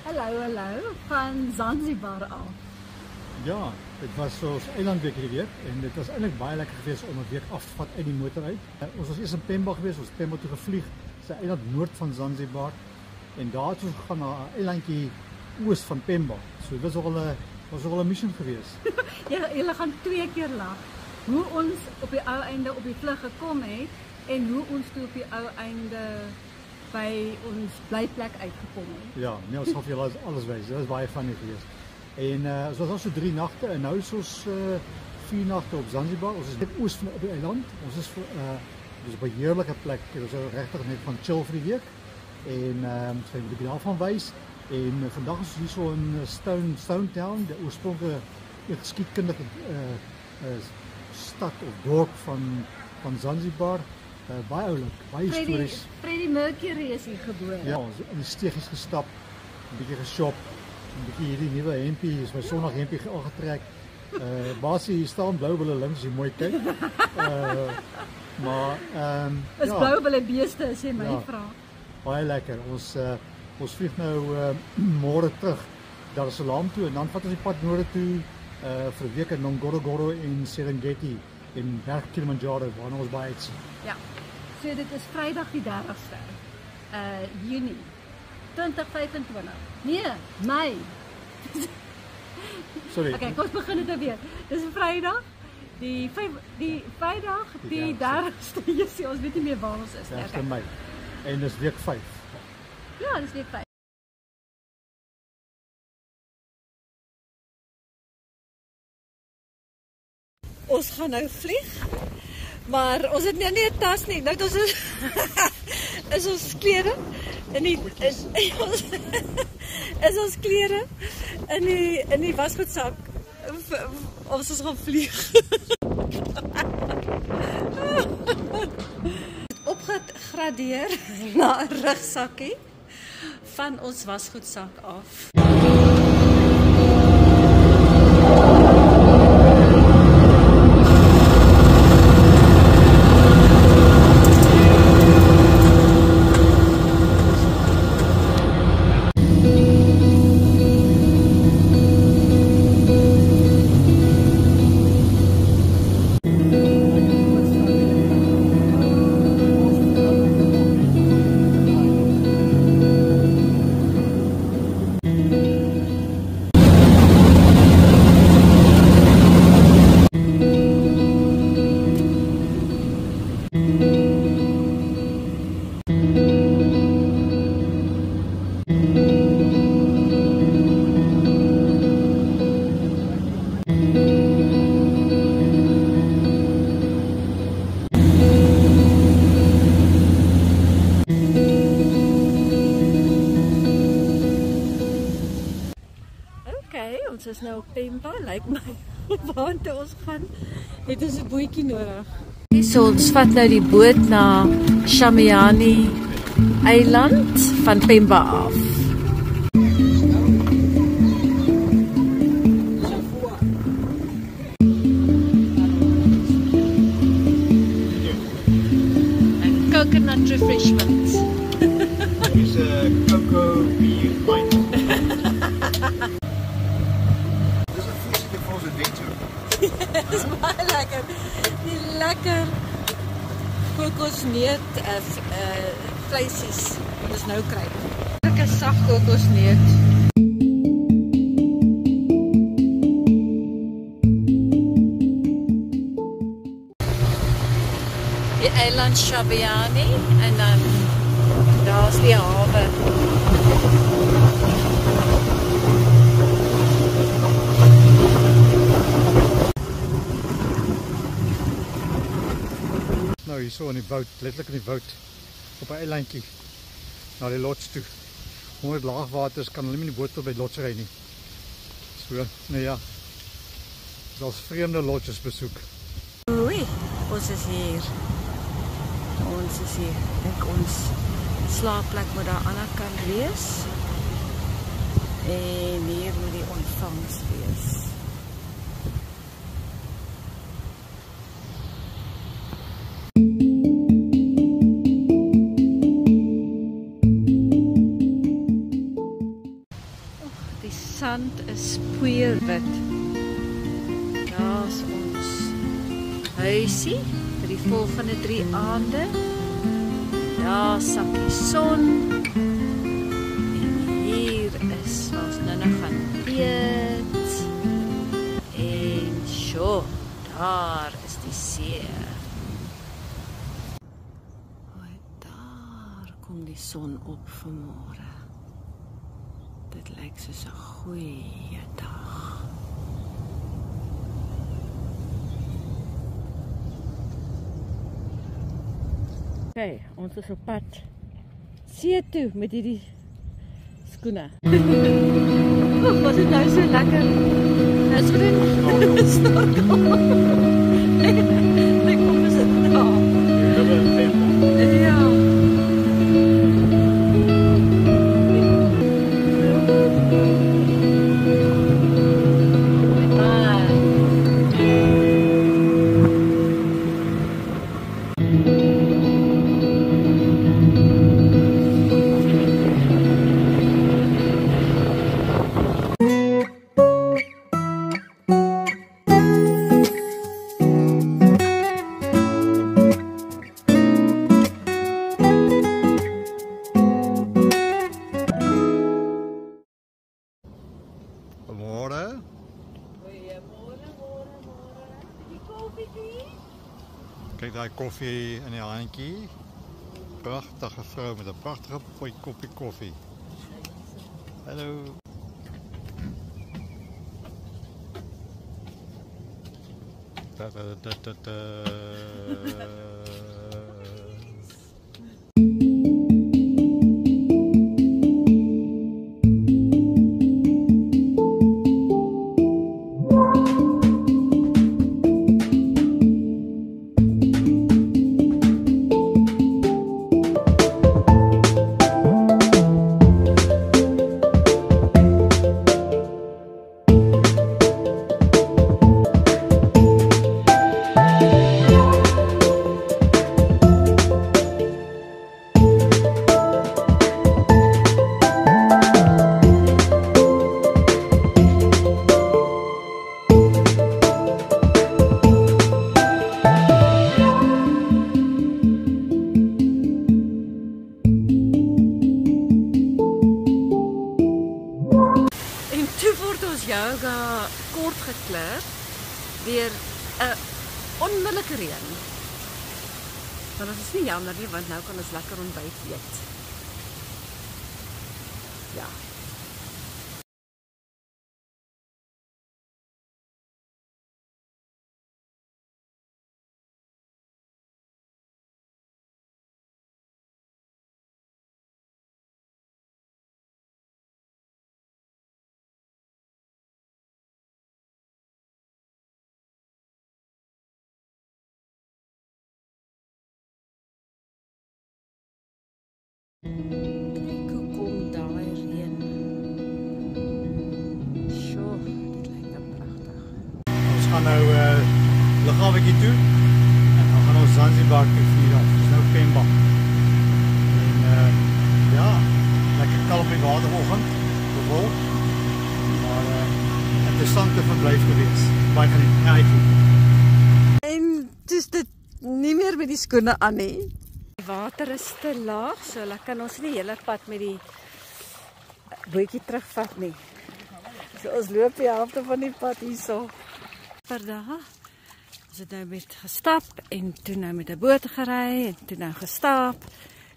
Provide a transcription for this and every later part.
Hallo, van Zanzibar af. Ja, dit was ons eilandweek hierdie week en dit was eintlik baie lekker geweest om 'n week af te vat uit die motor uit. Ons was eers in Pemba geweest, ons het Pemba toe gevlieg, dis 'n eiland noord van Zanzibar. En daar het ons gegaan na 'n eilandjie oos van Pemba. So dit was al 'n missie geweest. Julle gaan 2 keer lag. Hoe ons op die ou einde op die vlug gekom het en hoe ons toe op die ou einde by ons blyplek uitgekom het. Ja, nee, ons gaan vir julle alles wys. Dit was baie funny geweest. En ons was al so 3 nagte en nou is ons 4 nagte op Zanzibar. Ons is net oos van op die eiland. Ons is dis 'n heerlike plek. Ons is regtig net van chill vir die week. En ons gaan 'n bietjie daarvan wys. En vandag is ons hier so in Stone Town, die oorspronklike geskiedkundige stad of dorp van Zanzibar. Baie oulik, baie histories. Freddie Mercury is hier gebore. Ja, ons in die steegies gestap, 'n bietjie geshop, 'n bietjie hierdie nuwe hempie, is my Sondag hempie aangetrek. Basie hier staan blou wille links, jy mooi kyk. Maar is ja, blou wille beeste as jy my vra. Baie lekker. Ons vlieg nou môre terug Dar es Salaam toe en dan vat ons die pad noorde toe vir 'n week in Ngorongoro en Serengeti in Berg Kilimanjaro waar ons baie uitsien. Ja. So dit is Vrydag die 30ste Junie 2025. Nee, Mei. Sorry. Okay, kom ons begin dit nou weer. Dis Vrydag die Vrydag die 30ste. Jessie, ons weet nie meer waar ons is nie. 30 Mei. En dis week 5. Ja, dis week 5. Ons gaan nou vlieg. Maar ons het nie 'n tas nie. Nou ons is ons klere in ons klere in die wasgoedsak. Ons is gaan vlieg. Opgegradeer na 'n rugsakkie van ons wasgoedsak af. Ons is nou op Pemba, lyk my. Waartoe ons gaan, het ons 'n bootjie nodig. So ons vat nou die boot na Shamiani Eiland van Pemba af. And coconut refreshments. Dis 'n cocoa beer wine. Dit is baie lekker. Die lekker kokosneut vleisies wat ons nou kry. Lekker sag kokosneut. Die eiland Shamiani en dan daar's die hawe. Nou hier so in die woud, letterlik in die woud op 'n eilandjie na die lots toe. Onder die laagwaters kan hulle nie die boot op by lots ry nie. So, nou ja. Daar's vreemde lotses besoek. Oei, ons is hier. Ons is hier. Dink ons slaapplek moet daar aan die ander kant wees. En hier moet die ontvangs wees. spoeierwit. Daar's ons huisie vir die volgende 3 aande. Daar sak die son. En hier is waar ons nou gaan eet. En sjoe, daar is die see. Daar kom die son op vanmôre. Dit lyk soos 'n goeie dag. Okay, ons is op pad see toe met hierdie skoene. Was dit nou so lekker? Is dit snorkel? Ek kom is dit daar. Ja. Goeiemôre. Goeiemôre, môre. Die koffie. Kyk daai koffie in die handjie. Pragtige vrou met 'n pragtige koppie koffie. Hallo. Da da da da da. Yoga kort gekleur deur 'n onmiddellike reën. Maar dit is nie jammer nie, want nou kan ons lekker ontbyt eet. Ja. Kyk hoe kom daai reën. Sjoe, dit lyk nou pragtig. Ons gaan nou Lughawetjie toe en dan gaan ons Zanzibar toe vier af. Dis nou Pemba. En ja, lekker kalm in wateroggend, bewolk. Maar interessante verblyf geweest. Baie geniet. En dis dit nie meer met die skoene aan nie. Die water is te laag, so dan kan ons nie die hele pad met die bootjie terugvat nie. So ons loop die helfte van die pad hierso. Per dag. Ons het nou met gestap en toe nou met 'n boot gery en toe nou gestap.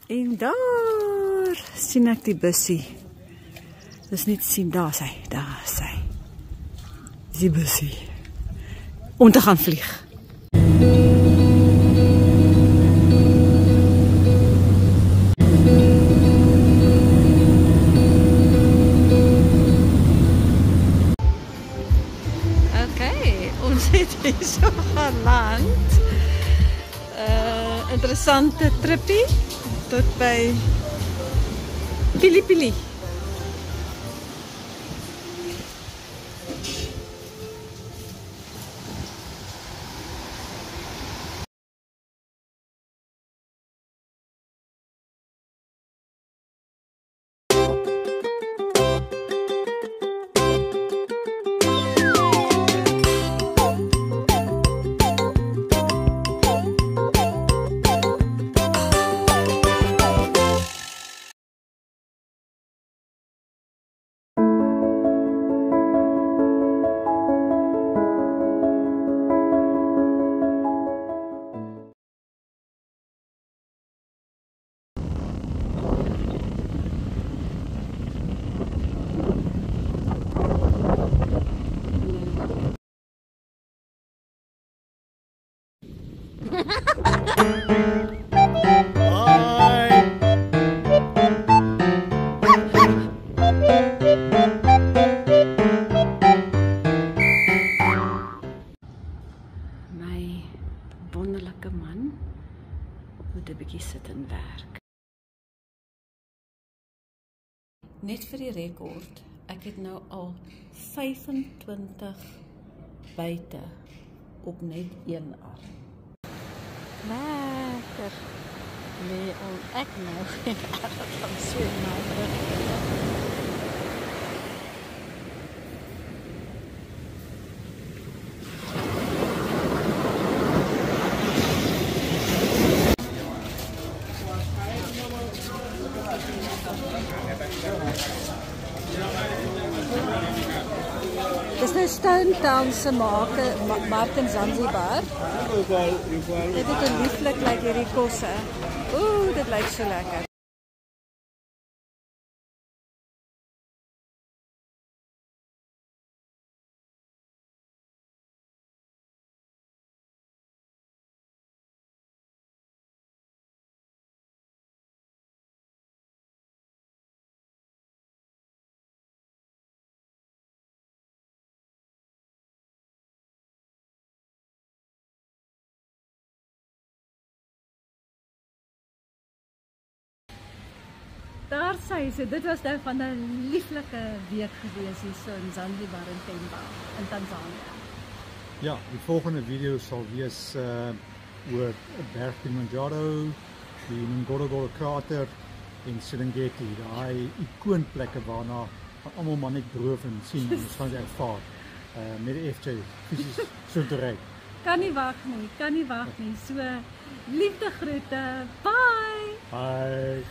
En daar sien ek die bussie. Dis nie te sien, daar is hy, daar is hy. Dis die bussie. Om te gaan vlieg. Ons het hier so geland. Interessante trippie tot by Pili Pili. My wonderlike man moet 'n bietjie sit en werk. Net vir die rekord, ek het nou al 25 buite op net een arm. Lekker. Nee, ek nou geen erg van so nader. Dis nou Stone Town se mark in Zanzibar. Dit het 'n lieflik lyk hierdie kosse. Ooh, dit lyk so lekker. Daar sê sy, dit was nou van 'n lieflike week gewees hier so in Zanzibar en Pemba in Tanzanië. Ja, die volgende video sal wees oor Berg Kilimanjaro, die Ngorongoro krater en Serengeti, daai ikoonplekke waarna almal maar net droof en sien en ons gaan dit ervaar met die FJ fisies so te ry. Kan nie wag nie. So liefde groete. Bye. Bye.